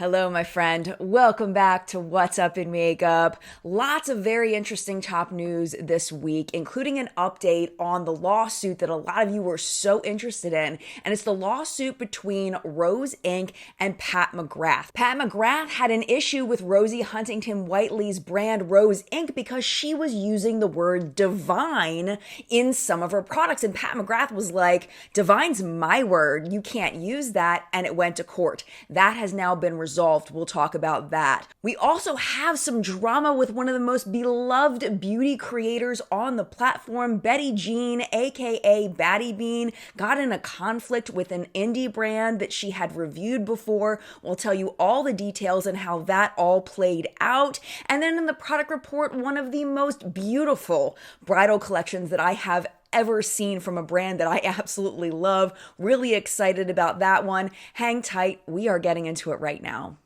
Hello, my friend. Welcome back to What's Up in Makeup. Lots of very interesting top news this week, including an update on the lawsuit that a lot of you were so interested in. And it's the lawsuit between Rose Inc. and Pat McGrath. Pat McGrath had an issue with Rosie Huntington Whiteley's brand Rose Inc. because she was using the word divine in some of her products. And Pat McGrath was like, divine's my word. You can't use that. And it went to court. That has now been resolved. We'll talk about that. We also have some drama with one of the most beloved beauty creators on the platform. Betty Bean, aka Batty Bean, got in a conflict with an indie brand that she had reviewed before. We'll tell you all the details and how that all played out. And then in the product report, one of the most beautiful bridal collections that I have ever seen from a brand that I absolutely love. Really excited about that one. Hang tight. We are getting into it right now.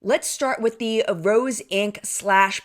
Let's start with the Rose Inc.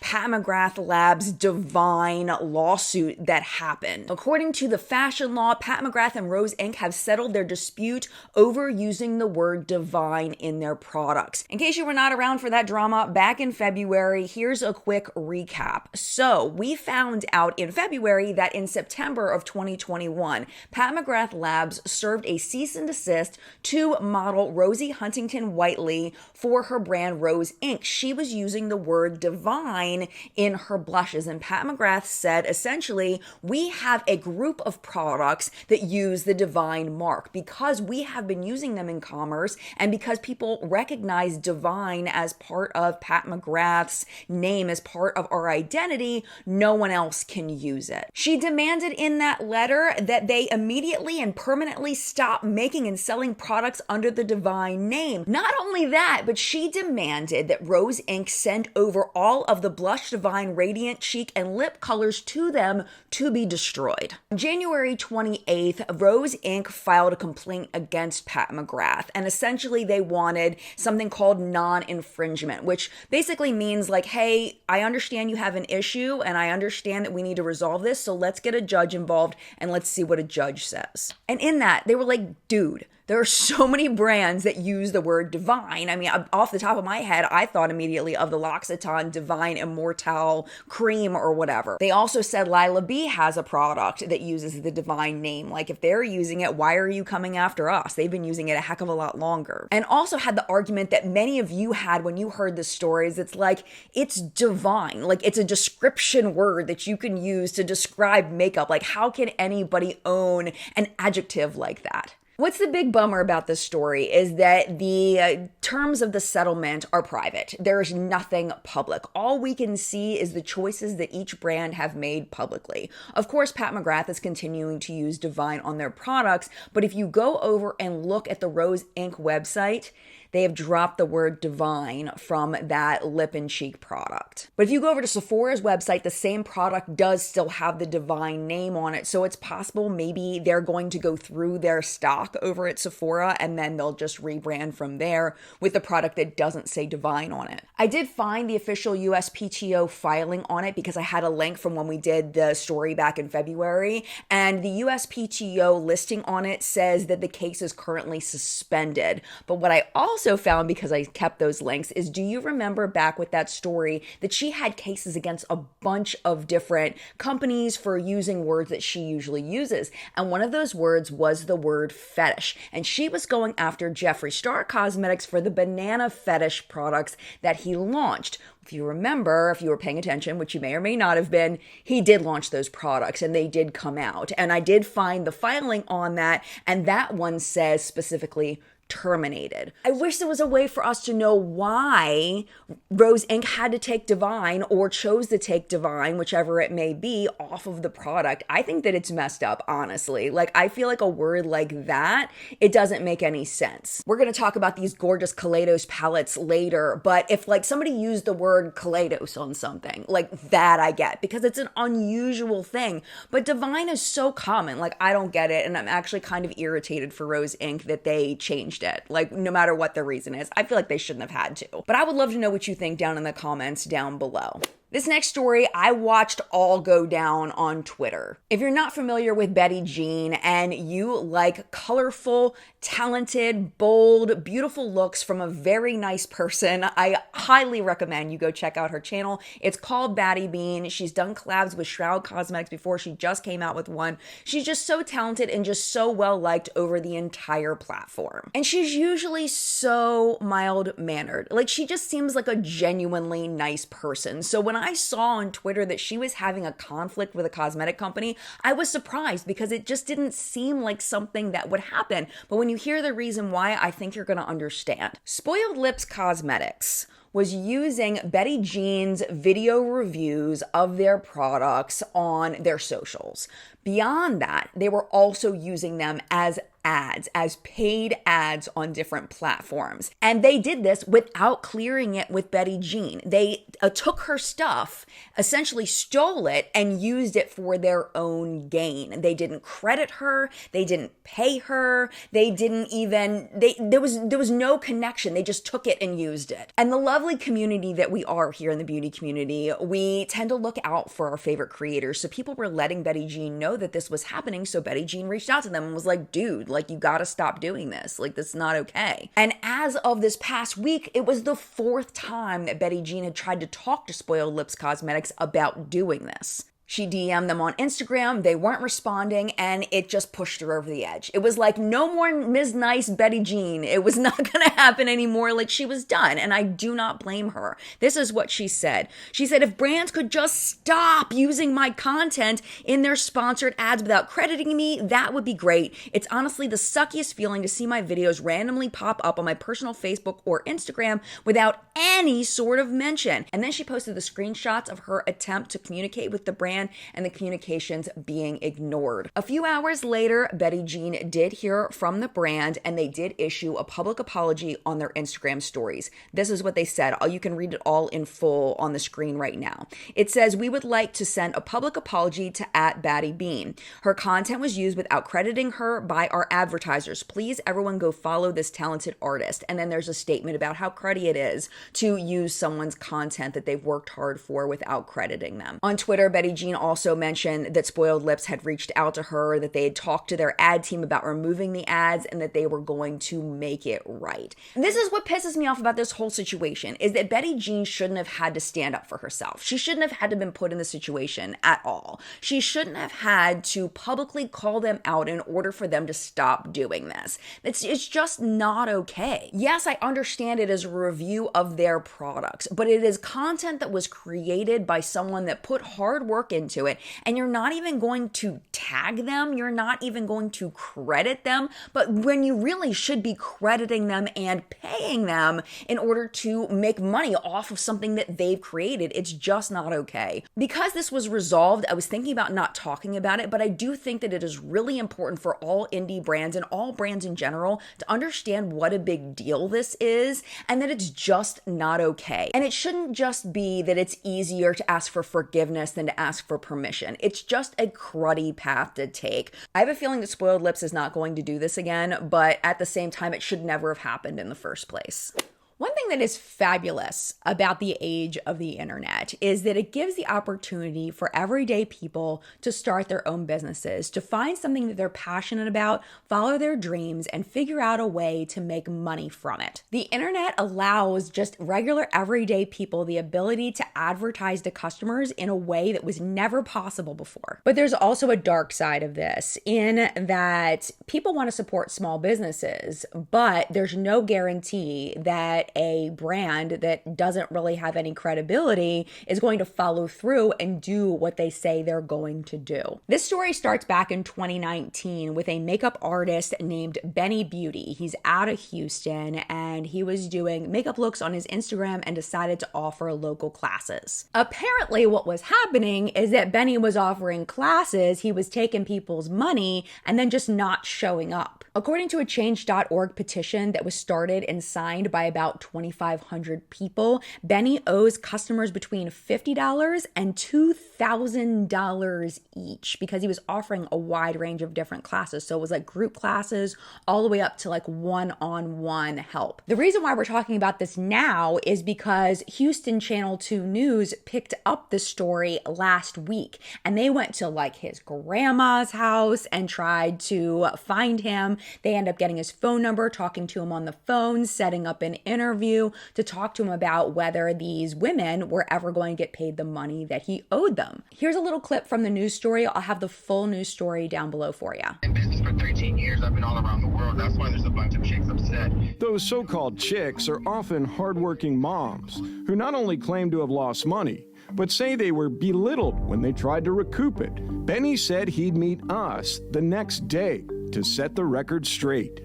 / Pat McGrath Labs Divine lawsuit that happened. According to the fashion law, Pat McGrath and Rose Inc. have settled their dispute over using the word divine in their products. In case you were not around for that drama back in February, here's a quick recap. So we found out in February that in September of 2021, Pat McGrath Labs served a cease and desist to model Rosie Huntington Whiteley for her brand Rose Inc. She was using the word divine in her blushes, and Pat McGrath said essentially, we have a group of products that use the divine mark because we have been using them in commerce and because people recognize divine as part of Pat McGrath's name, as part of our identity. No one else can use it. She demanded in that letter that they immediately and permanently stop making and selling products under the divine name. Not only that, but she demanded that Rose Inc. send over all of the Blush Divine Radiant Cheek and lip colors to them to be destroyed. On January 28th, Rose Inc. filed a complaint against Pat McGrath, and essentially they wanted something called non-infringement, which basically means like, hey, I understand you have an issue and I understand that we need to resolve this, so let's get a judge involved and let's see what a judge says. And in that, they were like, dude, there are so many brands that use the word divine. I mean, off the top of my head, I thought immediately of the L'Occitane Divine Immortelle cream or whatever. They also said Lila B has a product that uses the divine name. Like, if they're using it, why are you coming after us? They've been using it a heck of a lot longer. And also had the argument that many of you had when you heard the stories. It's like, it's divine. Like, it's a description word that you can use to describe makeup. Like, how can anybody own an adjective like that? What's the big bummer about this story is that the terms of the settlement are private. There's nothing public. All we can see is the choices that each brand have made publicly. Of course, Pat McGrath is continuing to use divine on their products, but if you go over and look at the Rose Inc. website, they have dropped the word divine from that lip and cheek product. But if you go over to Sephora's website, the same product does still have the divine name on it. So it's possible maybe they're going to go through their stock over at Sephora and then they'll just rebrand from there with the product that doesn't say divine on it. I did find the official USPTO filing on it because I had a link from when we did the story back in February. And the USPTO listing on it says that the case is currently suspended. But what I also found, because I kept those links, is do you remember back with that story that she had cases against a bunch of different companies for using words that she usually uses? And one of those words was the word fetish. And she was going after Jeffree Star Cosmetics for the banana fetish products that he launched. If you remember, if you were paying attention, which you may or may not have been, he did launch those products and they did come out. And I did find the filing on that, and that one says specifically terminated. I wish there was a way for us to know why Rose Inc. had to take divine or chose to take divine, whichever it may be, off of the product. I think that it's messed up, honestly. Like, I feel like a word like that, it doesn't make any sense. We're going to talk about these gorgeous Kaleidos palettes later, but if like somebody used the word Kaleidos on something, like that I get, because it's an unusual thing. But divine is so common. Like, I don't get it. And I'm actually kind of irritated for Rose Inc. that they changed it. Like, no matter what the reason is, I feel like they shouldn't have had to. But I would love to know what you think down in the comments down below. This next story I watched all go down on Twitter. If you're not familiar with Batty Bean and you like colorful, talented, bold, beautiful looks from a very nice person, I highly recommend you go check out her channel. It's called Batty Bean. She's done collabs with Shroud Cosmetics before. She just came out with one. She's just so talented and just so well liked over the entire platform. And she's usually so mild-mannered. Like, she just seems like a genuinely nice person. So when I saw on Twitter that she was having a conflict with a cosmetic company, I was surprised because it just didn't seem like something that would happen. But when you hear the reason why, I think you're going to understand. Spoiled Lips Cosmetics was using Batty Bean's video reviews of their products on their socials. Beyond that, they were also using them as ads, as paid ads on different platforms. And they did this without clearing it with Batty Bean. They took her stuff, essentially stole it, and used it for their own gain. They didn't credit her. They didn't pay her. They didn't even, there was no connection. They just took it and used it. And the lovely community that we are here in the beauty community, we tend to look out for our favorite creators. So people were letting Batty Bean know that this was happening. So Batty Bean reached out to them and was like, dude, like, you gotta stop doing this. Like, that's not okay. And as of this past week, it was the 4th time that Batty Bean had tried to talk to Spoiled Lips Cosmetics about doing this. She DM'd them on Instagram, they weren't responding, and it just pushed her over the edge. It was like, no more Ms. Nice Batty Bean. It was not gonna happen anymore. Like, she was done, and I do not blame her. This is what she said. She said, if brands could just stop using my content in their sponsored ads without crediting me, that would be great. It's honestly the suckiest feeling to see my videos randomly pop up on my personal Facebook or Instagram without any sort of mention. And then she posted the screenshots of her attempt to communicate with the brand and the communications being ignored. A few hours later, Batty Bean did hear from the brand and they did issue a public apology on their Instagram stories. This is what they said. You can read it all in full on the screen right now. It says, we would like to send a public apology to @BattyBean. Her content was used without crediting her by our advertisers. Please, everyone go follow this talented artist. And then there's a statement about how cruddy it is to use someone's content that they've worked hard for without crediting them. On Twitter, Batty Bean also mentioned that Spoiled Lips had reached out to her, that they had talked to their ad team about removing the ads, and that they were going to make it right. And this is what pisses me off about this whole situation, is that Batty Bean shouldn't have had to stand up for herself. She shouldn't have had to been put in this situation at all. She shouldn't have had to publicly call them out in order for them to stop doing this. It's just not okay. Yes, I understand it as a review of their products, but it is content that was created by someone that put hard work into it, and you're not even going to tag them, you're not even going to credit them, but when you really should be crediting them and paying them in order to make money off of something that they've created. It's just not okay. Because this was resolved, I was thinking about not talking about it, but I do think that it is really important for all indie brands and all brands in general to understand what a big deal this is and that it's just not okay. And it shouldn't just be that it's easier to ask for forgiveness than to ask for permission. It's just a cruddy path to take. I have a feeling that Spoiled Lips is not going to do this again, but at the same time, it should never have happened in the first place. One thing that is fabulous about the age of the internet is that it gives the opportunity for everyday people to start their own businesses, to find something that they're passionate about, follow their dreams, and figure out a way to make money from it. The internet allows just regular everyday people the ability to advertise to customers in a way that was never possible before. But there's also a dark side of this in that people want to support small businesses, but there's no guarantee that a brand that doesn't really have any credibility is going to follow through and do what they say they're going to do. This story starts back in 2019 with a makeup artist named Benny Beauty. He's out of Houston and he was doing makeup looks on his Instagram and decided to offer local classes. Apparently what was happening is that Benny was offering classes, he was taking people's money and then just not showing up. According to a change.org petition that was started and signed by about about 2,500 people. Benny owes customers between $50 and $2,000 each because he was offering a wide range of different classes. So it was like group classes all the way up to like one-on-one help. The reason why we're talking about this now is because Houston Channel 2 News picked up the story last week, and they went to like his grandma's house and tried to find him. They end up getting his phone number, talking to him on the phone, setting up an interview to talk to him about whether these women were ever going to get paid the money that he owed them. Here's a little clip from the news story. I'll have the full news story down below for you. In business for 13 years, I've been all around the world. That's why there's a bunch of chicks upset. Those so-called chicks are often hardworking moms who not only claim to have lost money, but say they were belittled when they tried to recoup it. Benny said he'd meet us the next day to set the record straight.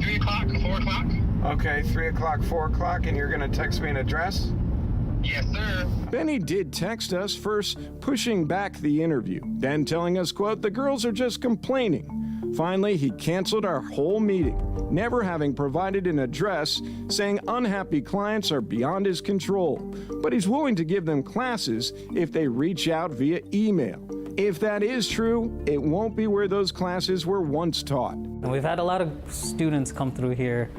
3 o'clock, 4 o'clock? Okay, 3 o'clock, 4 o'clock, and you're gonna text me an address? Yes, sir. Benny did text us, first pushing back the interview, then telling us, quote, "The girls are just complaining." Finally, he canceled our whole meeting, never having provided an address, saying unhappy clients are beyond his control, but he's willing to give them classes if they reach out via email. If that is true, it won't be where those classes were once taught. We've had a lot of students come through here,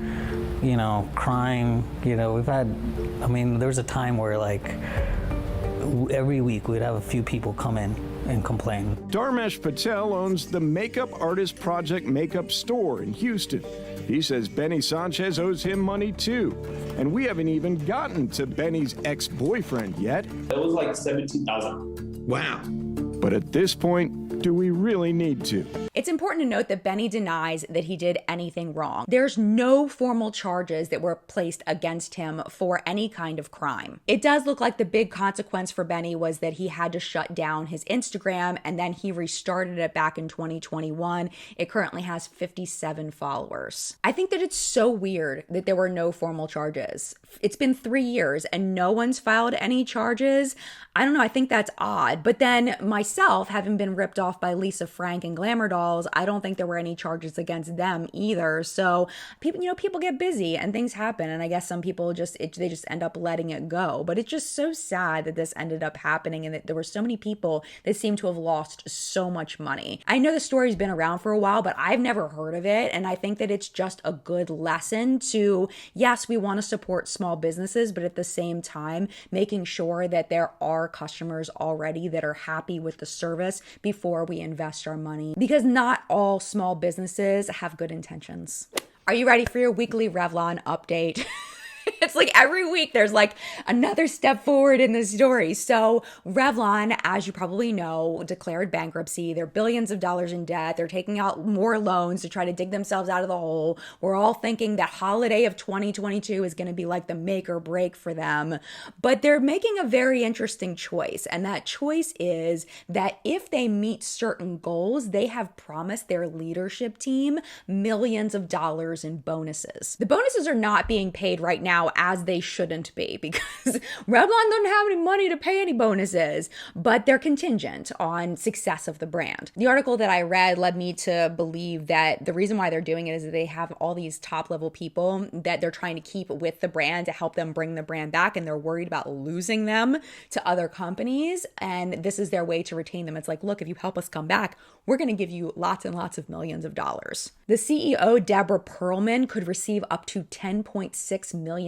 crying. There was a time where like every week we'd have a few people come in and complain. Dharmesh Patel owns the Makeup Artist Project makeup store in Houston. He says Benny Sanchez owes him money too. And we haven't even gotten to Benny's ex-boyfriend yet. It was like $17,000. Wow. But at this point, do we really need to? It's important to note that Benny denies that he did anything wrong. There's no formal charges that were placed against him for any kind of crime. It does look like the big consequence for Benny was that he had to shut down his Instagram, and then he restarted it back in 2021. It currently has 57 followers. I think that it's so weird that there were no formal charges. It's been 3 years and no one's filed any charges. I don't know, I think that's odd. But then myself, having been ripped off by Lisa Frank and Glamour Dolls, I don't think there were any charges against them either. So people get busy and things happen, and I guess some people they just end up letting it go. But it's just so sad that this ended up happening and that there were so many people that seem to have lost so much money. I know the story's been around for a while, but I've never heard of it, and I think that it's just a good lesson to, yes, we want to support small businesses, but at the same time, making sure that there are customers already that are happy with the service before we invest our money, because not all small businesses have good intentions. Are you ready for your weekly Revlon update? It's like every week there's like another step forward in the story. So Revlon, as you probably know, declared bankruptcy. They're billions of dollars in debt. They're taking out more loans to try to dig themselves out of the hole. We're all thinking that holiday of 2022 is going to be like the make or break for them. But they're making a very interesting choice. And that choice is that if they meet certain goals, they have promised their leadership team millions of dollars in bonuses. The bonuses are not being paid right now, as they shouldn't be, because Revlon doesn't have any money to pay any bonuses, but they're contingent on success of the brand. The article that I read led me to believe that the reason why they're doing it is that they have all these top level people that they're trying to keep with the brand to help them bring the brand back, and they're worried about losing them to other companies, and this is their way to retain them. It's like, look, if you help us come back, we're going to give you lots and lots of millions of dollars. The CEO, Deborah Perlman, could receive up to $10.6 million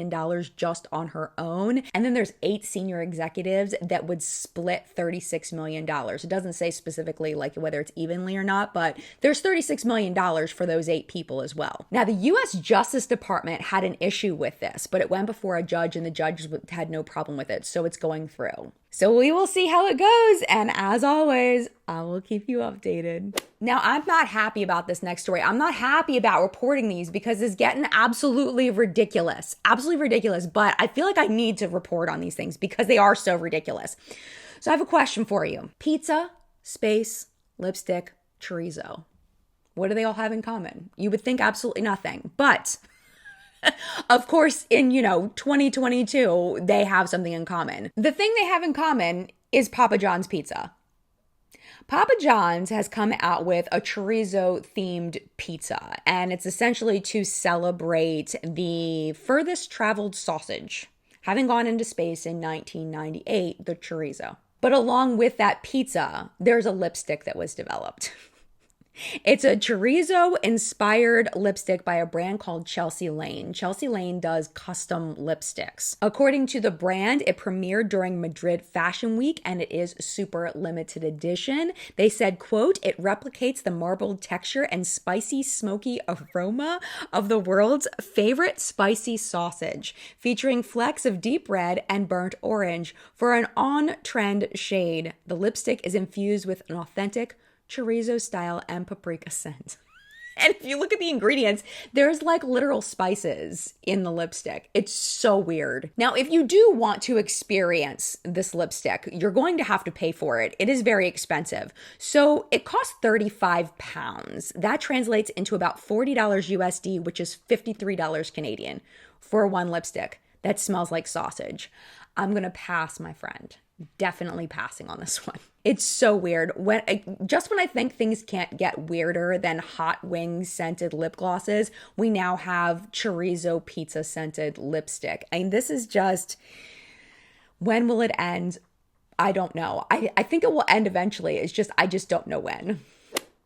just on her own. And then there's 8 senior executives that would split $36 million. It doesn't say specifically like whether it's evenly or not, but there's $36 million for those 8 people as well. Now, the U.S. Justice Department had an issue with this, but it went before a judge and the judge had no problem with it. So it's going through. So we will see how it goes. And as always, I will keep you updated. Now, I'm not happy about this next story. I'm not happy about reporting these because it's getting absolutely ridiculous. Absolutely ridiculous. But I feel like I need to report on these things because they are so ridiculous. So I have a question for you. Pizza, space, lipstick, chorizo. What do they all have in common? You would think absolutely nothing. But of course, in, 2022, they have something in common. The thing they have in common is Papa John's pizza. Papa John's has come out with a chorizo-themed pizza, and it's essentially to celebrate the furthest traveled sausage, having gone into space in 1998, the chorizo. But along with that pizza, there's a lipstick that was developed. It's a chorizo-inspired lipstick by a brand called Chelsie Lane. Chelsie Lane does custom lipsticks. According to the brand, it premiered during Madrid Fashion Week, and it is super limited edition. They said, quote, "It replicates the marbled texture and spicy, smoky aroma of the world's favorite spicy sausage, featuring flecks of deep red and burnt orange. For an on-trend shade, the lipstick is infused with an authentic chorizo style and paprika scent." And if you look at the ingredients, there's like literal spices in the lipstick. It's so weird. Now, if you do want to experience this lipstick, you're going to have to pay for it. It is very expensive. So it costs 35 pounds. That translates into about $40 USD, which is $53 Canadian for one lipstick that smells like sausage. I'm going to pass, my friend. Definitely passing on this one. It's so weird. When I think things can't get weirder than hot wings scented lip glosses, we now have chorizo pizza scented lipstick. I mean, this is just, when will it end? I don't know. I think it will end eventually. It's just, I just don't know when.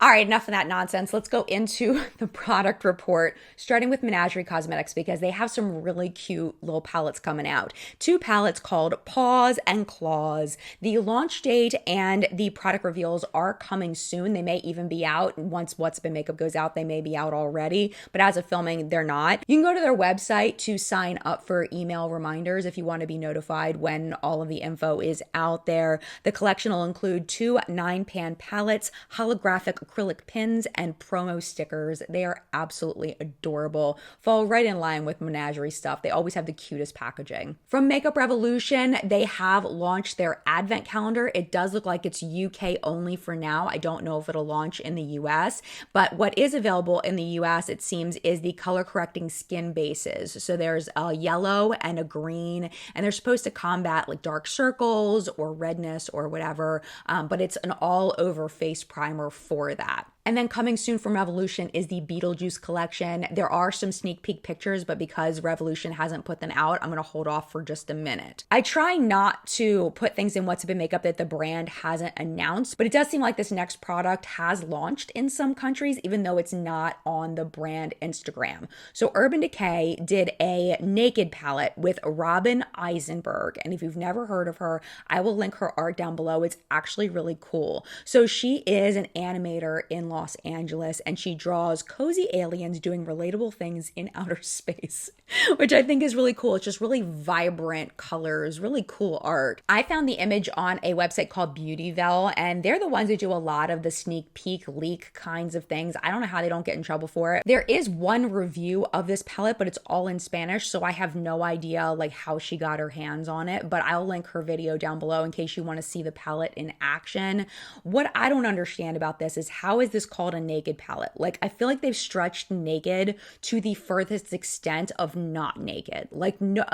All right, enough of that nonsense. Let's go into the product report, starting with Menagerie Cosmetics, because they have some really cute little palettes coming out. 2 palettes called Paws and Claws. The launch date and the product reveals are coming soon. They may even be out. Once What's Been Makeup goes out, they may be out already, but as of filming, they're not. You can go to their website to sign up for email reminders if you want to be notified when all of the info is out there. The collection will include 2 9-pan palettes, holographic acrylic pins, and promo stickers. They are absolutely adorable. Fall right in line with Menagerie stuff. They always have the cutest packaging. From Makeup Revolution, they have launched their advent calendar. It does look like it's UK only for now. I don't know if it'll launch in the US, but what is available in the US, it seems, is the color correcting skin bases. So there's a yellow and a green, and they're supposed to combat like dark circles or redness or whatever, but it's an all over face primer for that. And then coming soon from Revolution is the Beetlejuice collection. There are some sneak peek pictures, but because Revolution hasn't put them out, I'm going to hold off for just a minute. I try not to put things in What's Been Makeup that the brand hasn't announced, but it does seem like this next product has launched in some countries, even though it's not on the brand Instagram. So Urban Decay did a naked palette with Robin Eisenberg. And if you've never heard of her, I will link her art down below. It's actually really cool. So she is an animator in Los Angeles, and she draws cozy aliens doing relatable things in outer space, which I think is really cool. It's just really vibrant colors, really cool art. I found the image on a website called Beautyville, and they're the ones that do a lot of the sneak peek leak kinds of things. I don't know how they don't get in trouble for it. There is one review of this palette, but it's all in Spanish, so I have no idea like how she got her hands on it, but I'll link her video down below in case you want to see the palette in action. What I don't understand about this is, how is this called a naked palette? Like, I feel like they've stretched naked to the furthest extent of not naked. Like, no,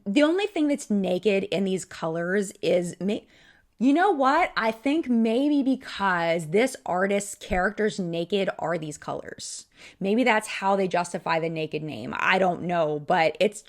the only thing that's naked in these colors is you know what? I think maybe because this artist's characters naked are these colors. Maybe that's how they justify the naked name. I don't know, but it's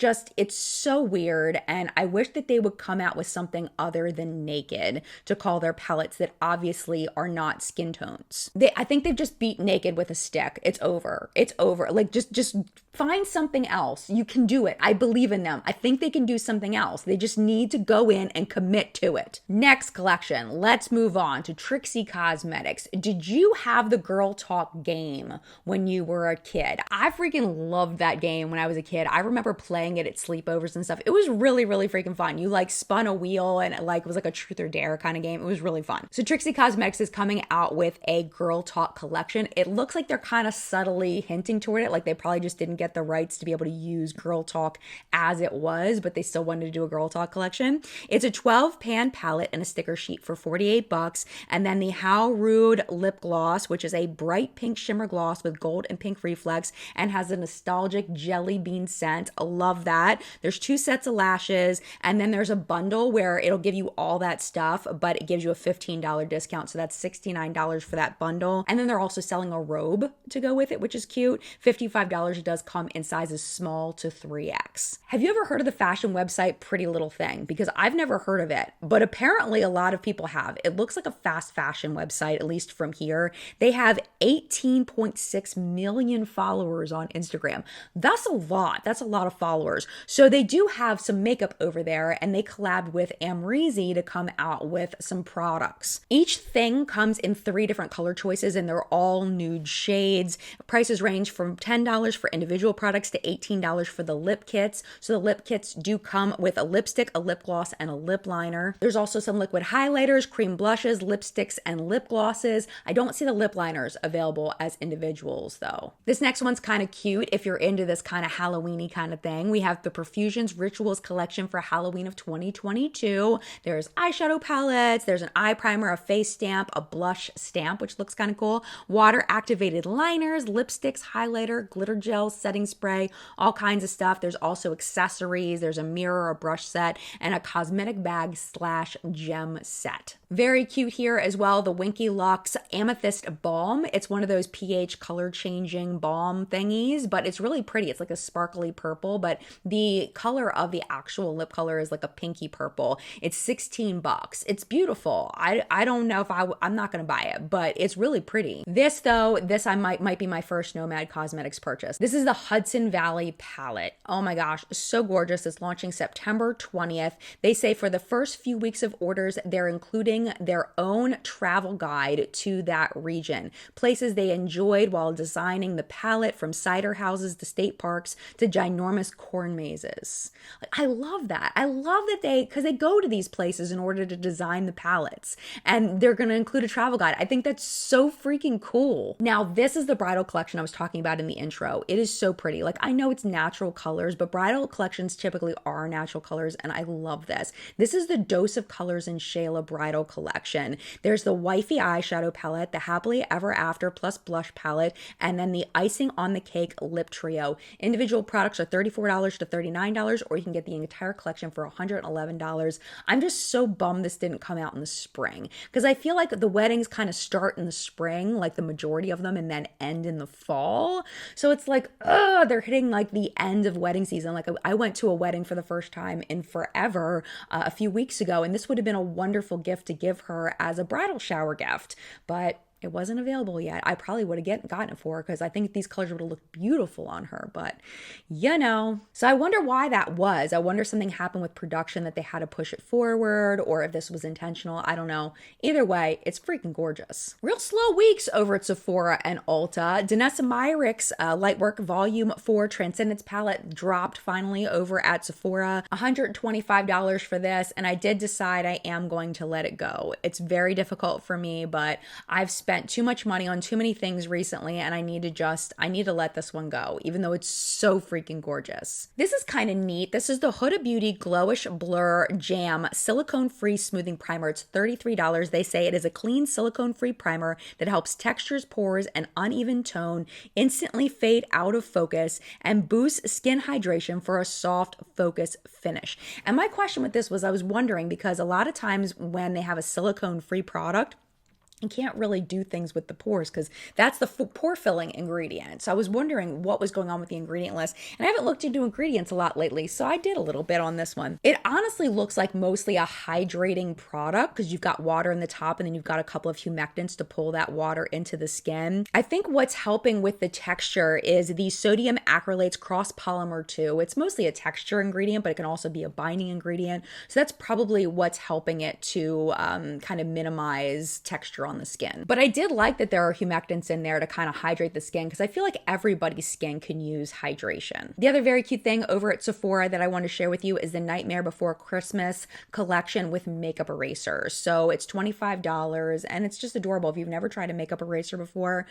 so weird. And I wish that they would come out with something other than naked to call their palettes that obviously are not skin tones. I think they've just beat naked with a stick. It's over. It's over. Like, just find something else. You can do it. I believe in them. I think they can do something else. They just need to go in and commit to it. Next collection, let's move on to Trixie Cosmetics. Did you have the Girl Talk game when you were a kid? I freaking loved that game when I was a kid. I remember playing it at sleepovers and stuff. It was really, really freaking fun. You like spun a wheel and it was like a truth or dare kind of game. It was really fun. So Trixie Cosmetics is coming out with a Girl Talk collection. It looks like they're kind of subtly hinting toward it, like they probably just didn't get get the rights to be able to use Girl Talk as it was, but they still wanted to do a Girl Talk collection. It's a 12-pan palette and a sticker sheet for $48. And then the How Rude lip gloss, which is a bright pink shimmer gloss with gold and pink reflex and has a nostalgic jelly bean scent. I love that. There's 2 sets of lashes, and then there's a bundle where it'll give you all that stuff, but it gives you a $15 discount. So that's $69 for that bundle. And then they're also selling a robe to go with it, which is cute. $55. It does come in sizes small to 3X. Have you ever heard of the fashion website Pretty Little Thing? Because I've never heard of it, but apparently a lot of people have. It looks like a fast fashion website, at least from here. They have 18.6 million followers on Instagram. That's a lot. That's a lot of followers. So they do have some makeup over there, and they collabed with Amrezy to come out with some products. Each thing comes in 3 different color choices, and they're all nude shades. Prices range from $10 for individual products to $18 for the lip kits. So the lip kits do come with a lipstick, a lip gloss, and a lip liner. There's also some liquid highlighters, cream blushes, lipsticks, and lip glosses. I don't see the lip liners available as individuals though. This next one's kind of cute if you're into this kind of Halloween-y kind of thing. We have the Profusion's Rituals collection for Halloween of 2022. There's eyeshadow palettes, there's an eye primer, a face stamp, a blush stamp, which looks kind of cool, water activated liners, lipsticks, highlighter, glitter gel, setting spray, all kinds of stuff. There's also accessories. There's a mirror, a brush set, and a cosmetic bag / gem set. Very cute here as well, the Winky Luxe Amethyst Balm. It's one of those pH color changing balm thingies, but it's really pretty. It's like a sparkly purple, but the color of the actual lip color is like a pinky purple. It's $16. It's beautiful. I don't know if I'm not going to buy it, but it's really pretty. This though, I might be my first Nomad Cosmetics purchase. This is the Hudson Valley palette. Oh my gosh, so gorgeous. It's launching September 20th. They say for the first few weeks of orders, they're including their own travel guide to that region. Places they enjoyed while designing the palette, from cider houses to state parks to ginormous corn mazes. Like, I love that. I love that because they go to these places in order to design the palettes, and they're going to include a travel guide. I think that's so freaking cool. Now, this is the bridal collection I was talking about in the intro. It is so pretty. Like, I know it's natural colors, but bridal collections typically are natural colors, and I love this. This is the Dose of Colors in Shayla bridal collection. There's the Wifey eyeshadow palette, the Happily Ever After plus blush palette, and then the Icing on the Cake lip trio. Individual products are $34 to $39, or you can get the entire collection for $111. I'm just so bummed this didn't come out in the spring, because I feel like the weddings kind of start in the spring, like the majority of them, and then end in the fall. So it's like, they're hitting like the end of wedding season. Like, I went to a wedding for the first time in forever a few weeks ago, and this would have been a wonderful gift to give her as a bridal shower gift, but it wasn't available yet. I probably would have gotten it for her because I think these colors would have looked beautiful on her, but you know. So I wonder why that was. I wonder if something happened with production that they had to push it forward, or if this was intentional. I don't know. Either way, it's freaking gorgeous. Real slow weeks over at Sephora and Ulta. Danessa Myricks Lightwork Volume 4 Transcendence Palette dropped finally over at Sephora. $125 for this, and I did decide I am going to let it go. It's very difficult for me, but I've spent too much money on too many things recently, and I need to let this one go, even though it's so freaking gorgeous. This is kind of neat. This is the Huda Beauty Glowish Blur Jam Silicone-Free Smoothing Primer. It's $33. They say it is a clean silicone-free primer that helps textures, pores, and uneven tone instantly fade out of focus and boosts skin hydration for a soft focus finish. And my question with this was, I was wondering, because a lot of times when they have a silicone-free product, you can't really do things with the pores because that's the pore filling ingredient. So I was wondering what was going on with the ingredient list, and I haven't looked into ingredients a lot lately, so I did a little bit on this one. It honestly looks like mostly a hydrating product because you've got water in the top and then you've got a couple of humectants to pull that water into the skin. I think what's helping with the texture is the sodium acrylates cross polymer 2. It's mostly a texture ingredient, but it can also be a binding ingredient. So that's probably what's helping it to kind of minimize texture moisture on the skin. But I did like that there are humectants in there to kind of hydrate the skin because I feel like everybody's skin can use hydration. The other very cute thing over at Sephora that I want to share with you is the Nightmare Before Christmas collection with makeup erasers. So it's $25 and it's just adorable. If you've never tried a makeup eraser before,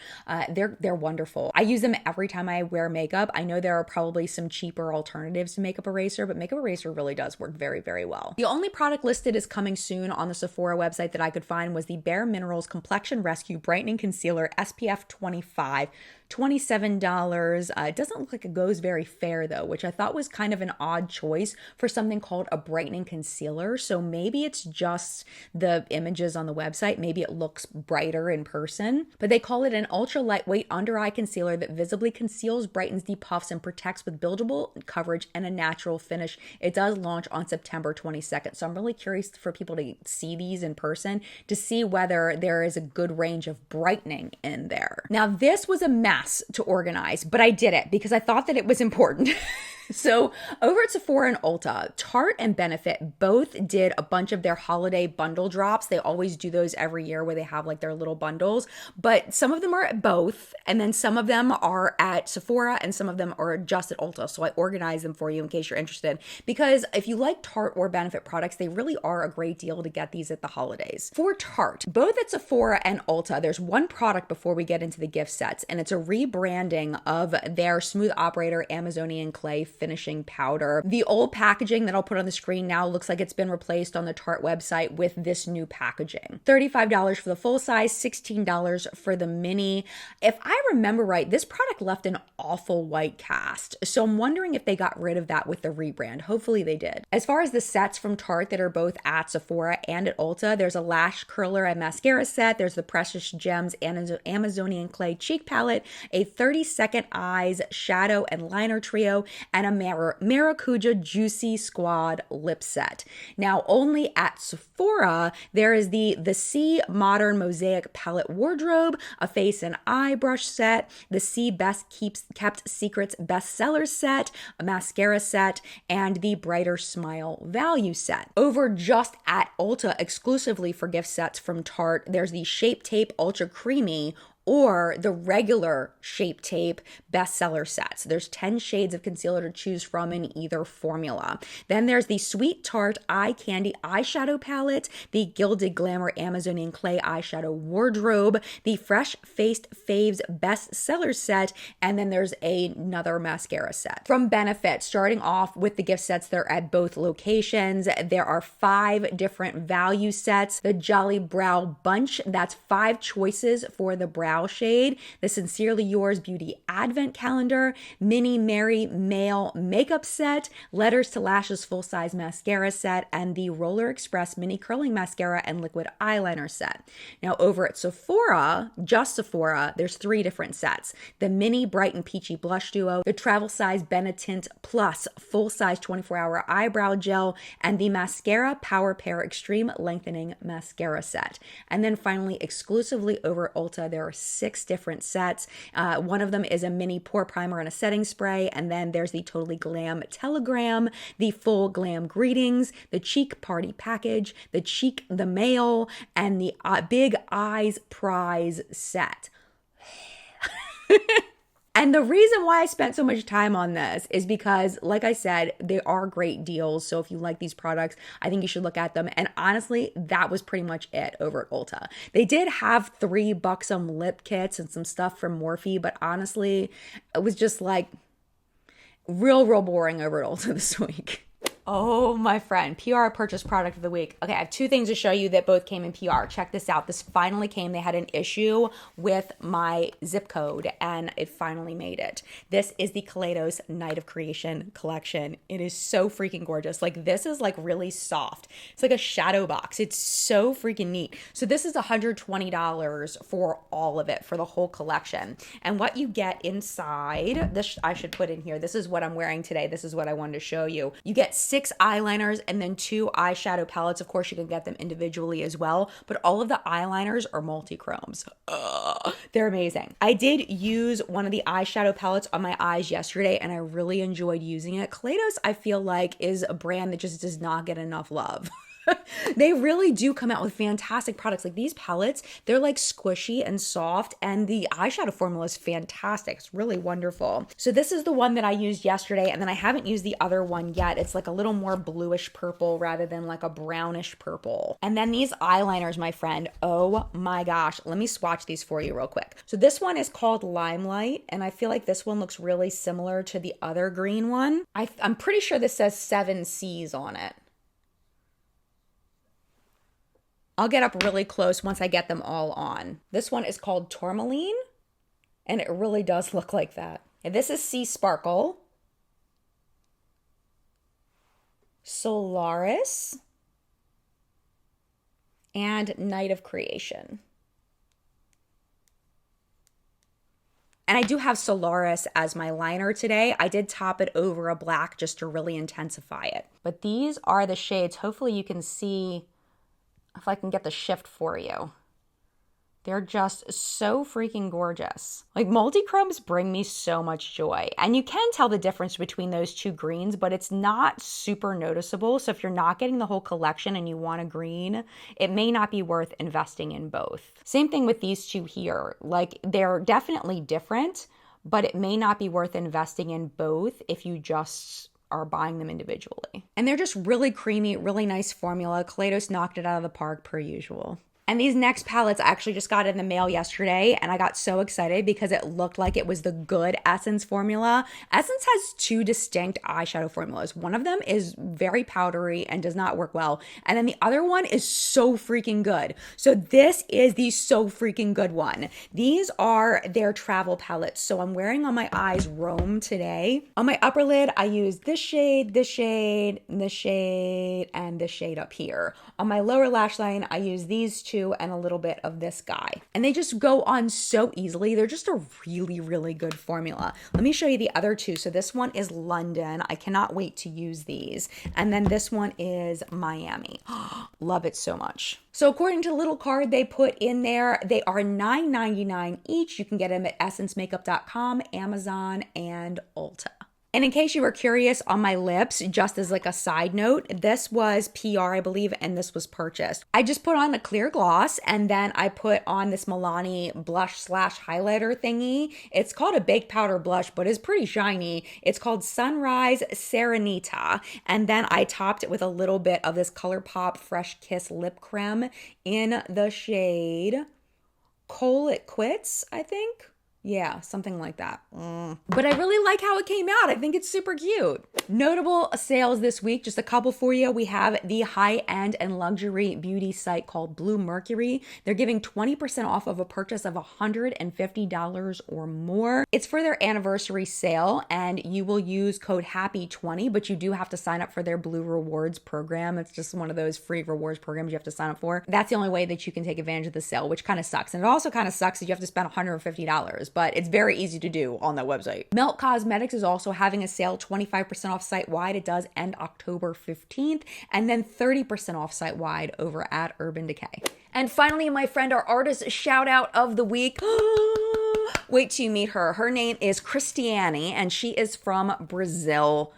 they're wonderful. I use them every time I wear makeup. I know there are probably some cheaper alternatives to makeup eraser, but makeup eraser really does work very, very well. The only product listed as coming soon on the Sephora website that I could find was the Bare Minerals Complexion Rescue Brightening Concealer SPF 25. $27. It doesn't look like it goes very fair though, which I thought was kind of an odd choice for something called a brightening concealer. So maybe it's just the images on the website. Maybe it looks brighter in person, but they call it an ultra lightweight under eye concealer that visibly conceals, brightens, depuffs, and protects with buildable coverage and a natural finish. It does launch on September 22nd. So I'm really curious for people to see these in person to see whether there is a good range of brightening in there. Now, this was a mess to organize, but I did it because I thought that it was important. So over at Sephora and Ulta, Tarte and Benefit both did a bunch of their holiday bundle drops. They always do those every year where they have like their little bundles, but some of them are at both, and then some of them are at Sephora and some of them are just at Ulta. So I organized them for you in case you're interested, because if you like Tarte or Benefit products, they really are a great deal to get these at the holidays. For Tarte, both at Sephora and Ulta, there's one product before we get into the gift sets, and it's a rebranding of their Smooth Operator Amazonian Clay finishing powder. The old packaging that I'll put on the screen now looks like it's been replaced on the Tarte website with this new packaging. $35 for the full size, $16 for the mini. If I remember right, this product left an awful white cast, so I'm wondering if they got rid of that with the rebrand. Hopefully they did. As far as the sets from Tarte that are both at Sephora and at Ulta, there's a lash curler and mascara set, there's the Precious Gems Amazonian Clay cheek palette, a 30-second eyes shadow and liner trio, and a Maracuja Juicy Squad lip set. Now, only at Sephora, there is the C Modern Mosaic Palette Wardrobe, a face and eye brush set, the C Best Kept Secrets bestseller set, a mascara set, and the Brighter Smile value set. Over just at Ulta, exclusively for gift sets from Tarte, there's the Shape Tape Ultra Creamy or the regular Shape Tape bestseller sets. There's 10 shades of concealer to choose from in either formula. Then there's the Sweet Tarte Eye Candy eyeshadow palette, the Gilded Glamour Amazonian Clay eyeshadow wardrobe, the Fresh Faced Faves bestseller set, and then there's another mascara set. From Benefit, starting off with the gift sets that are at both locations, there are 5 different value sets. The Jolly Brow Bunch, that's 5 choices for the brow shade. The Sincerely Yours Beauty Advent Calendar, Mini Mary Male Makeup Set, Letters to Lashes full-size mascara set, and the Roller Express Mini Curling Mascara and Liquid Eyeliner set. Now over at Sephora, just Sephora, there's 3 different sets. The Mini Bright and Peachy Blush Duo, the Travel Size Benetint Plus full-size 24-hour eyebrow gel, and the Mascara Power Pair Extreme Lengthening Mascara set. And then finally, exclusively over at Ulta, there are 6 different sets. One of them is a mini pore primer and a setting spray, and then there's the Totally Glam Telegram, the Full Glam Greetings, the Cheek Party Package, the Cheek the Mail, and the Big Eyes Prize set. And the reason why I spent so much time on this is because, like I said, they are great deals. So if you like these products, I think you should look at them. And honestly, that was pretty much it over at Ulta. They did have $3 lip kits and some stuff from Morphe, but honestly, it was just like real boring over at Ulta this week. Oh, my friend, PR purchase product of the week. Okay, I have 2 things to show you that both came in PR. Check this out. This finally came. They had an issue with my zip code and it finally made it. This is the Kaleidos Night of Creation collection. It is so freaking gorgeous. Like, this is like really soft. It's like a shadow box. It's so freaking neat. So this is $120 for all of it, for the whole collection. And what you get inside, this I should put in here. This is what I'm wearing today. This is what I wanted to show you. You get 6 eyeliners and then 2 eyeshadow palettes. Of course, you can get them individually as well, but all of the eyeliners are multi-chromes. They're amazing. I did use one of the eyeshadow palettes on my eyes yesterday and I really enjoyed using it. Kaleidos, I feel like, is a brand that just does not get enough love. They really do come out with fantastic products. Like these palettes, they're like squishy and soft, and the eyeshadow formula is fantastic. It's really wonderful. So this is the one that I used yesterday, and then I haven't used the other one yet. It's like a little more bluish purple rather than like a brownish purple. And then these eyeliners, my friend, oh my gosh. Let me swatch these for you real quick. So this one is called Limelight, and I feel like this one looks really similar to the other green one. I'm pretty sure this says 7 C's on it. I'll get up really close once I get them all on. This one is called Tourmaline, and it really does look like that. And this is Sea Sparkle, Solaris, and Night of Creation. And I do have Solaris as my liner today. I did top it over a black just to really intensify it. But these are the shades. Hopefully you can see if I can get the shift for you. They're just so freaking gorgeous. Like multi-chromes bring me so much joy. And you can tell the difference between those two greens, but it's not super noticeable. So if you're not getting the whole collection and you want a green, it may not be worth investing in both. Same thing with these two here. Like they're definitely different, but it may not be worth investing in both if you just are buying them individually. And they're just really creamy, really nice formula. Kaleidos knocked it out of the park per usual. And these next palettes, I actually just got in the mail yesterday, and I got so excited because it looked like it was the good Essence formula. Essence has 2 distinct eyeshadow formulas. One of them is very powdery and does not work well. And then the other one is so freaking good. So this is the so freaking good one. These are their travel palettes. So I'm wearing on my eyes Rome today. On my upper lid, I use this shade, this shade, this shade, and this shade up here. On my lower lash line, I use these two and a little bit of this guy. And they just go on so easily. They're just a really, really good formula. Let me show you the other two. So this one is London. I cannot wait to use these. And then this one is Miami. Love it so much. So according to the little card they put in there, they are $9.99 each. You can get them at essencemakeup.com, Amazon, and Ulta. And in case you were curious on my lips, just as like a side note, this was PR, I believe, and this was purchased. I just put on a clear gloss, and then I put on this Milani blush / highlighter thingy. It's called a baked powder blush, but it's pretty shiny. It's called Sunrise Serenita. And then I topped it with a little bit of this ColourPop Fresh Kiss lip creme in the shade Cole It Quits, I think. Yeah, something like that. But I really like how it came out. I think it's super cute. Notable sales this week, just a couple for you. We have the high-end and luxury beauty site called Blue Mercury. They're giving 20% off of a purchase of $150 or more. It's for their anniversary sale, and you will use code HAPPY20, but you do have to sign up for their Blue Rewards program. It's just one of those free rewards programs you have to sign up for. That's the only way that you can take advantage of the sale, which kind of sucks. And it also kind of sucks that you have to spend $150. But it's very easy to do on that website. Melt Cosmetics is also having a sale, 25% off site-wide. It does end October 15th, and then 30% off site-wide over at Urban Decay. And finally, my friend, our artist shout out of the week. Wait till you meet her. Her name is Cristiane, and she is from Brazil.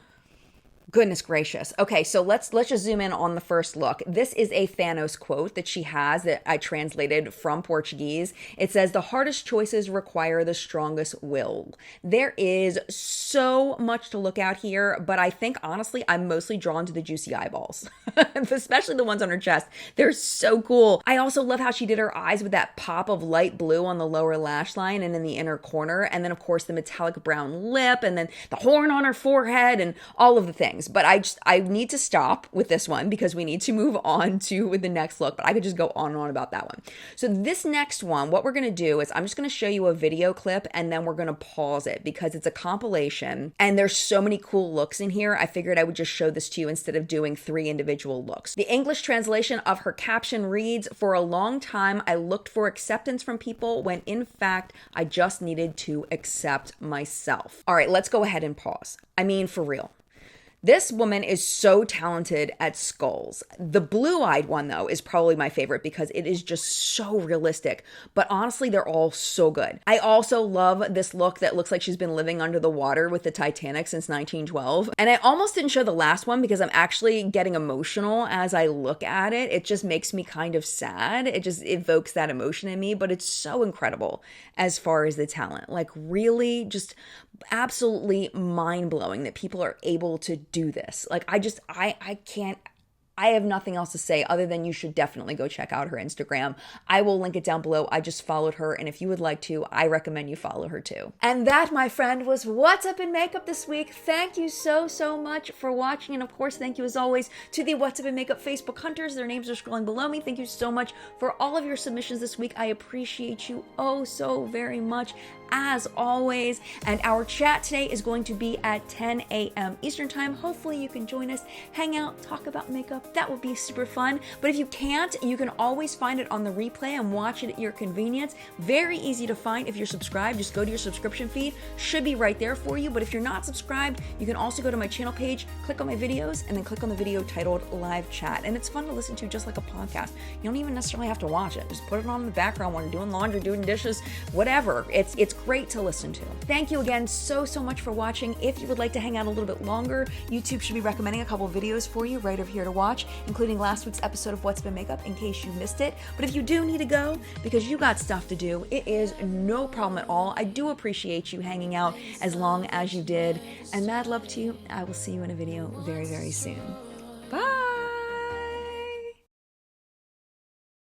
Goodness gracious. Okay, so let's just zoom in on the first look. This is a Thanos quote that she has that I translated from Portuguese. It says, "The hardest choices require the strongest will." There is so much to look at here, but I think honestly, I'm mostly drawn to the juicy eyeballs, especially the ones on her chest. They're so cool. I also love how she did her eyes with that pop of light blue on the lower lash line and in the inner corner. And then of course the metallic brown lip and then the horn on her forehead and all of the things. But I need to stop with this one because we need to move on to the next look, but I could just go on and on about that one. So this next one, what we're going to do is I'm just going to show you a video clip and then we're going to pause it because it's a compilation and there's so many cool looks in here. I figured I would just show this to you instead of doing 3 individual looks. The English translation of her caption reads, "For a long time, I looked for acceptance from people when in fact, I just needed to accept myself." All right, let's go ahead and pause. I mean, for real. This woman is so talented at skulls. The blue-eyed one, though, is probably my favorite because it is just so realistic. But honestly, they're all so good. I also love this look that looks like she's been living under the water with the Titanic since 1912. And I almost didn't show the last one because I'm actually getting emotional as I look at it. It just makes me kind of sad. It just evokes that emotion in me, but it's so incredible as far as the talent. Like, really just absolutely mind-blowing that people are able to do this. Like, I have nothing else to say other than you should definitely go check out her Instagram. I will link it down below. I just followed her, and if you would like to, I recommend you follow her too. And that, my friend, was What's Up in Makeup this week. Thank you so much for watching, and of course, thank you as always to the What's Up in Makeup Facebook hunters. Their names are scrolling below me. Thank you so much for all of your submissions this week. I appreciate you oh so very much, as always. And our chat today is going to be at 10 a.m. Eastern Time. Hopefully you can join us, hang out, talk about makeup. That would be super fun. But if you can't, you can always find it on the replay and watch it at your convenience. Very easy to find if you're subscribed. Just go to your subscription feed. Should be right there for you. But if you're not subscribed, you can also go to my channel page, click on my videos, and then click on the video titled Live Chat. And it's fun to listen to just like a podcast. You don't even necessarily have to watch it. Just put it on in the background when you're doing laundry, doing dishes, whatever. It's great to listen to. Thank you again so much for watching. If you would like to hang out a little bit longer, YouTube should be recommending a couple videos for you right over here to watch, including last week's episode of What's Been Makeup in case you missed it. But if you do need to go because you got stuff to do, it is no problem at all. I do appreciate you hanging out as long as you did. And mad love to you. I will see you in a video very soon.